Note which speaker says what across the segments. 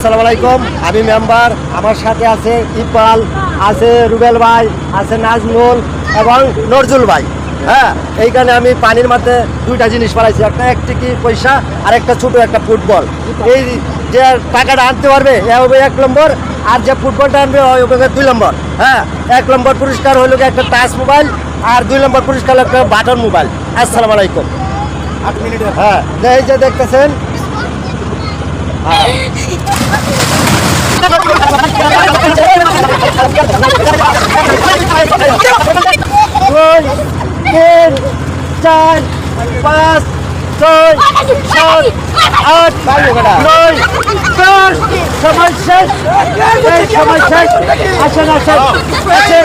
Speaker 1: আসসালামু আলাইকুম, আমি মেম্বার। আমার সাথে আছে ইকবাল, আছে রুবেল ভাই, আছে নাজমুল এবং নজরুল ভাই। হ্যাঁ, এইখানে আমি পানির মধ্যে দুইটা জিনিস পালাইছি, একটা একটিকি পয়সা আর একটা ছোট একটা ফুটবল। এই যে টাকাটা আনতে পারবে এ হবে 1 নম্বর, আর যে ফুটবলটা আনবে ওই হবে 2 নম্বর। হ্যাঁ, 1 নম্বর পুরস্কার হলো একটা টাচ মোবাইল আর 2 নম্বর পুরস্কার হলো একটা বাটন মোবাইল। আসসালামু আলাইকুম। 8 মিনিট। হ্যাঁ, এই যে দেখতেছেন, দুই, তিন, চার, পাঁচ, ছয়, সাত, আট, নয়, 10। সময় শেষ, এই সময় শেষ। আসেন আসেন আসেন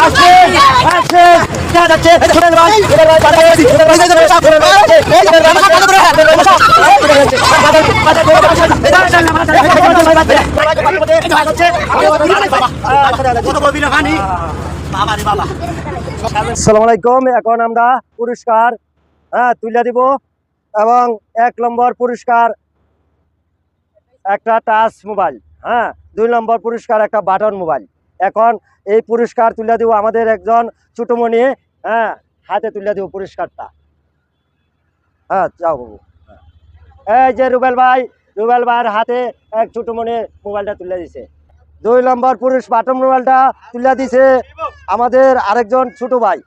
Speaker 1: আসেন আসেন। আসসালামু আলাইকুম। এখন আমরা পুরস্কার তুলে দিব এবং 1 নম্বর পুরস্কার একটা টাচ মোবাইল, 2 নম্বর পুরস্কার একটা বাটন মোবাইল। এখন এই পুরস্কার তুলে দিব আমাদের একজন ছোটমণি, হাতে তুলে দিব পুরস্কারটা। যাও বাবু। এই যে রুবেল ভাইয়ের হাতে এক ছোটমণি মোবাইলটা তুলে দিছে। 2 নম্বর বাটন মোবাইলটা তুলে দিছে আমাদের আরেকজন ছোট ভাই।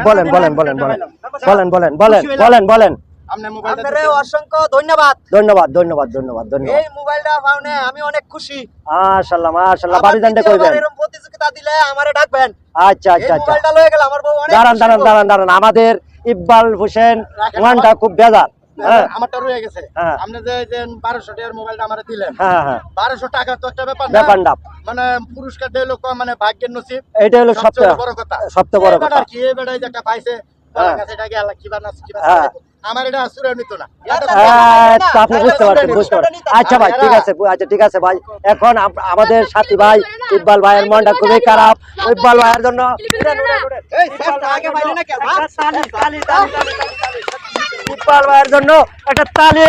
Speaker 1: বলেন বলেন বলেন বলেন বলেন বলেন বলেন বলেন বলেন।
Speaker 2: অসংখ্য ধন্যবাদ
Speaker 1: ধন্যবাদ ধন্যবাদ ধন্যবাদ ধন্যবাদ।
Speaker 2: এই মোবাইলটা পাওনে আমি অনেক খুশি।
Speaker 1: মাশাআল্লাহ মাশাআল্লাহ। বাড়ি জানতে কইবেন,
Speaker 2: এরকম প্রতিযোগিতা দিলে আমারে ডাকবেন।
Speaker 1: আচ্ছা আচ্ছা আচ্ছা।
Speaker 2: মোবাইলটা লয়ে গেল আমার বউ অনেক
Speaker 1: দাঁড়ান দাঁড়ান দাঁড়ান দাঁড়ান। আমাদের ইকবাল হোসেন ওয়ানটা খুব বেজার।
Speaker 2: আমারটা রয়ে গেছে। আপনি যে 1200 টাকার মোবাইলটা আমারে দিলেন, 1200 টাকা তো একটা ব্যাপার না, মানে পুরস্কার দিলো মানে ভাগ্যের নসিব।
Speaker 1: এটা হলো সবচেয়ে
Speaker 2: বড় কথা,
Speaker 1: সবচেয়ে বড় কথা।
Speaker 2: কি এই বেটাই যেটা পাইছে তার কাছে এটা গেল কি বানাস কি আমার এটা আসুরে নিত না।
Speaker 1: আপনি বুঝতে পারছেন, বুঝতে পারছেন। আচ্ছা ভাই, ঠিক আছে, আচ্ছা ঠিক আছে ভাই। এখন আমাদের সাথী ভাই ইকবাল ভাইয়ের মনটা খুবই খারাপ। ইকবাল ভাইয়ের জন্য ইকবাল ভাইয়ের জন্য একটা তালি।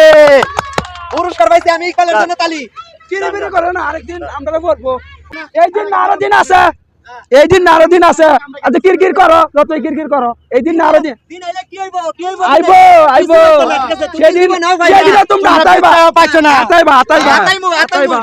Speaker 2: পুরস্কার পাইছি আমি ইকবালের জন্য তালি।
Speaker 3: কিরিবিরি করে না, আরেকদিন আমরা বলবো। এই দিন না আরো দিন আছে, এই দিন না আরো দিন আছে। আচ্ছা কিরকির করো, যতই কিরকির করো, এই দিন না আরো দিন আইবো আইবো। সেদিন তোমরা হাতাইবা পাইছো না, হাতাইবা হাতাইবা হাতাইবা।